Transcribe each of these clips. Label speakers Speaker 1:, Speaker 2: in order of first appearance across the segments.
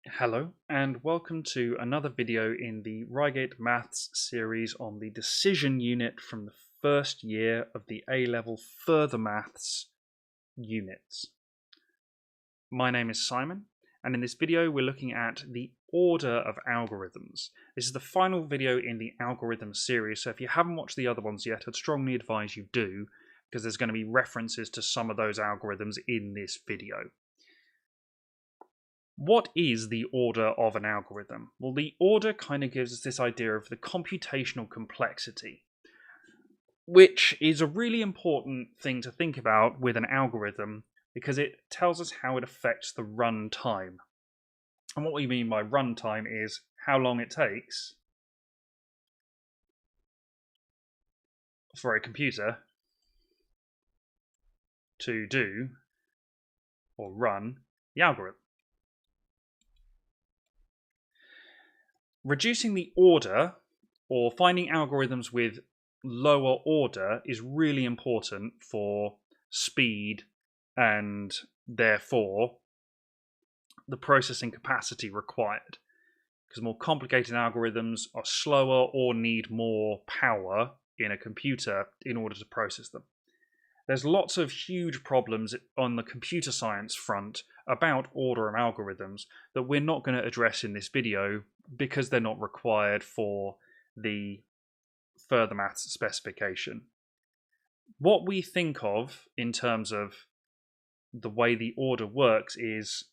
Speaker 1: Hello and welcome to another video in the Reigate Maths series on the decision unit from the first year of the A-level Further Maths units. My name is Simon, and in this video we're looking at the order of algorithms. This is the final video in the algorithm series, so if you haven't watched the other ones yet, I'd strongly advise you do, because there's going to be references to some of those algorithms in this video. What is the order of an algorithm? Well, the order kind of gives us this idea of the computational complexity, which is a really important thing to think about with an algorithm because it tells us how it affects the run time. And what we mean by run time is how long it takes for a computer to do or run the algorithm. Reducing the order or finding algorithms with lower order is really important for speed and therefore the processing capacity required, because more complicated algorithms are slower or need more power in a computer in order to process them. There's lots of huge problems on the computer science front about order of algorithms that we're not going to address in this video because they're not required for the further maths specification. What we think of in terms of the way the order works is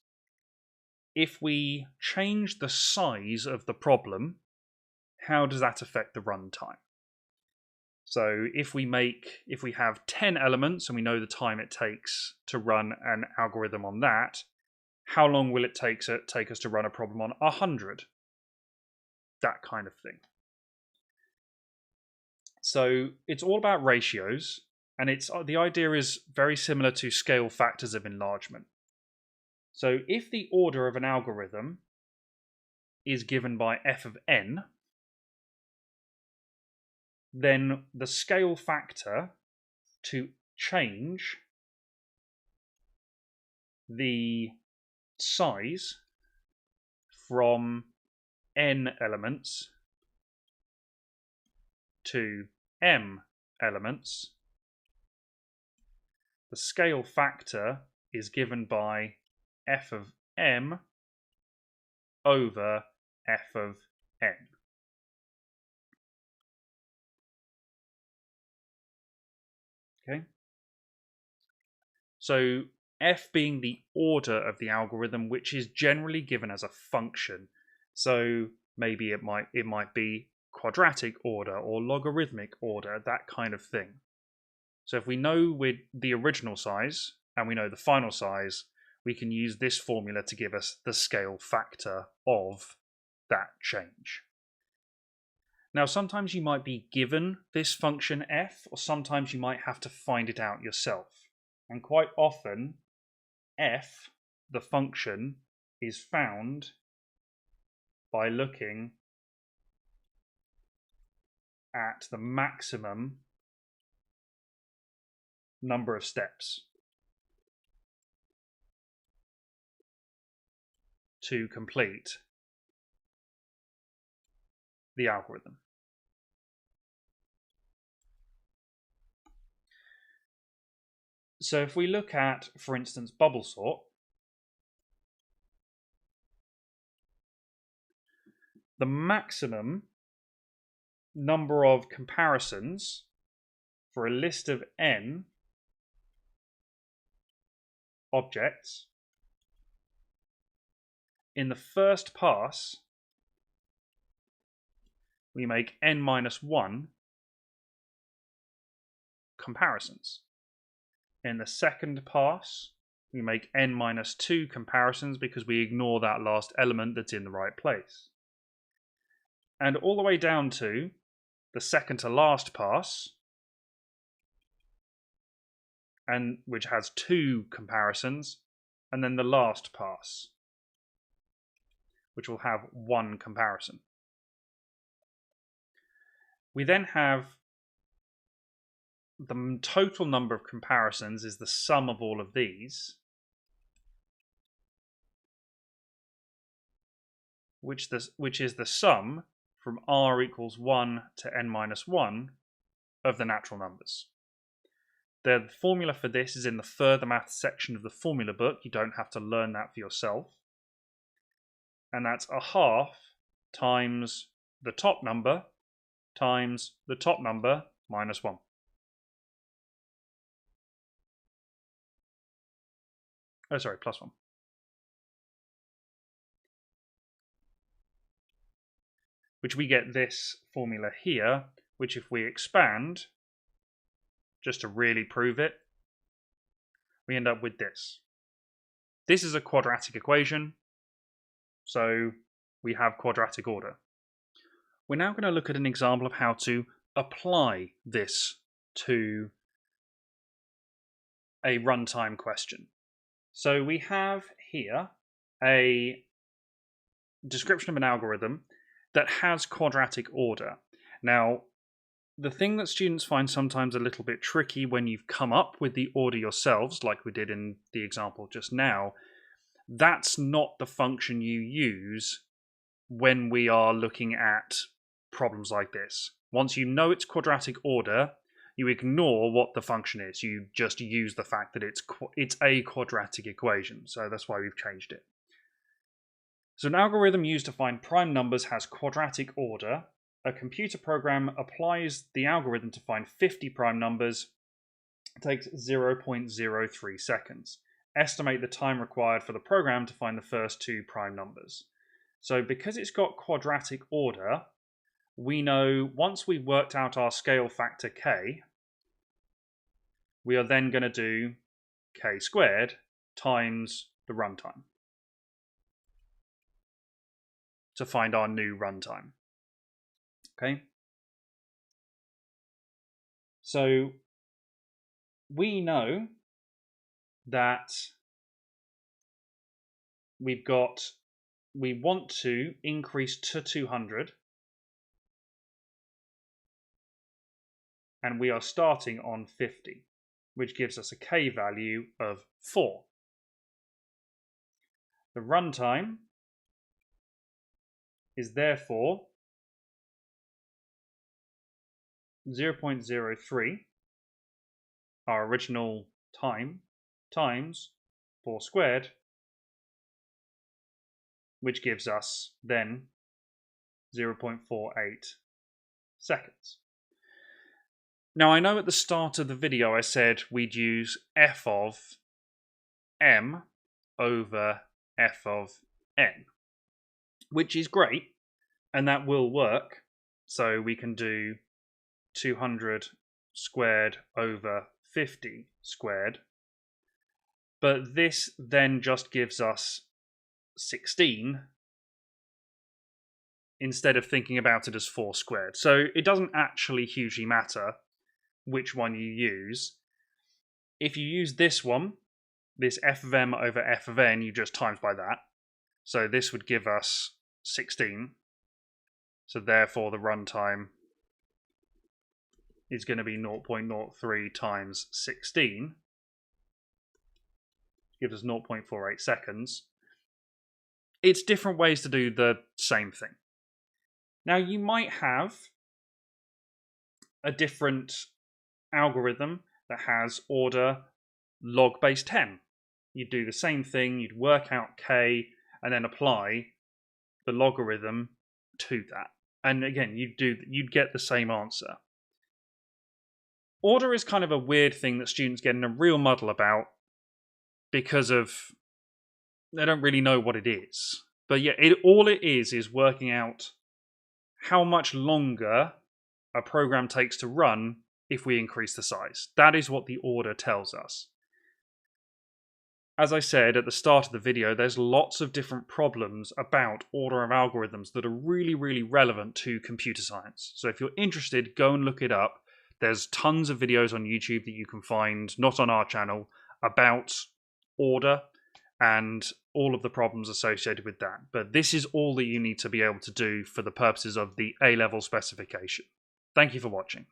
Speaker 1: if we change the size of the problem, how does that affect the runtime? So if we have 10 elements and we know the time it takes to run an algorithm on that, how long will it take us to run a problem on 100? That kind of thing. So it's all about ratios, and the idea is very similar to scale factors of enlargement. So if the order of an algorithm is given by f of n, then the scale factor to change the size from n elements to m elements, the scale factor is given by f of m over f of n. Okay. So f being the order of the algorithm, which is generally given as a function. So maybe it might be quadratic order or logarithmic order, that kind of thing. So if we know with the original size and we know the final size, we can use this formula to give us the scale factor of that change. Now, sometimes you might be given this function f, or sometimes you might have to find it out yourself. And quite often, f, the function, is found by looking at the maximum number of steps to complete the algorithm. So if we look at, for instance, bubble sort, the maximum number of comparisons for a list of n objects in the first pass, we make n minus 1 comparisons. In the second pass, we make n minus 2 comparisons because we ignore that last element that's in the right place. And all the way down to the second to last pass, and which has 2 comparisons, and then the last pass, which will have 1 comparison. We then have the total number of comparisons is the sum of all of these. which is the sum from r equals 1 to n minus 1 of the natural numbers. The formula for this is in the further maths section of the formula book. You don't have to learn that for yourself. And that's a half times the top number times the top number minus 1. Oh, sorry, plus 1. Which we get this formula here, which if we expand, just to really prove it, we end up with this. This is a quadratic equation, so we have quadratic order. We're now going to look at an example of how to apply this to a runtime question. So we have here a description of an algorithm that has quadratic order. Now, the thing that students find sometimes a little bit tricky when you've come up with the order yourselves, like we did in the example just now, that's not the function you use when we are looking at problems like this. Once you know it's quadratic order, you ignore what the function is. You just use the fact that it's a quadratic equation. So that's why we've changed it. So an algorithm used to find prime numbers has quadratic order. A computer program applies the algorithm to find 50 prime numbers. It takes 0.03 seconds. Estimate the time required for the program to find the first 2 prime numbers. So because it's got quadratic order, we know once we've worked out our scale factor k, we are then going to do k squared times the runtime to find our new runtime. Okay? So we know that we want to increase to 200, and we are starting on 50, which gives us a k value of 4. The runtime is therefore 0.03, our original time, times 4 squared, which gives us then 0.48 seconds. Now I know at the start of the video I said we'd use f of m over f of n, which is great, and that will work. So we can do 200 squared over 50 squared, but this then just gives us 16 instead of thinking about it as 4 squared. So it doesn't actually hugely matter which one you use. If you use this one, this f of m over f of n, you just times by that. So this would give us 16. So therefore the runtime is going to be 0.03 times 16. Gives us 0.48 seconds. It's different ways to do the same thing. Now you might have a different algorithm that has order log base 10. You'd do the same thing, you'd work out k and then apply the logarithm to that. And again, you'd get the same answer. Order is kind of a weird thing that students get in a real muddle about because of they don't really know what it is. But yeah, all it is working out how much longer a program takes to run if we increase the size. That is what the order tells us. As I said at the start of the video, there's lots of different problems about order of algorithms that are really, really relevant to computer science. So if you're interested, go and look it up. There's tons of videos on YouTube that you can find, not on our channel, about order and all of the problems associated with that. But this is all that you need to be able to do for the purposes of the A-level specification. Thank you for watching.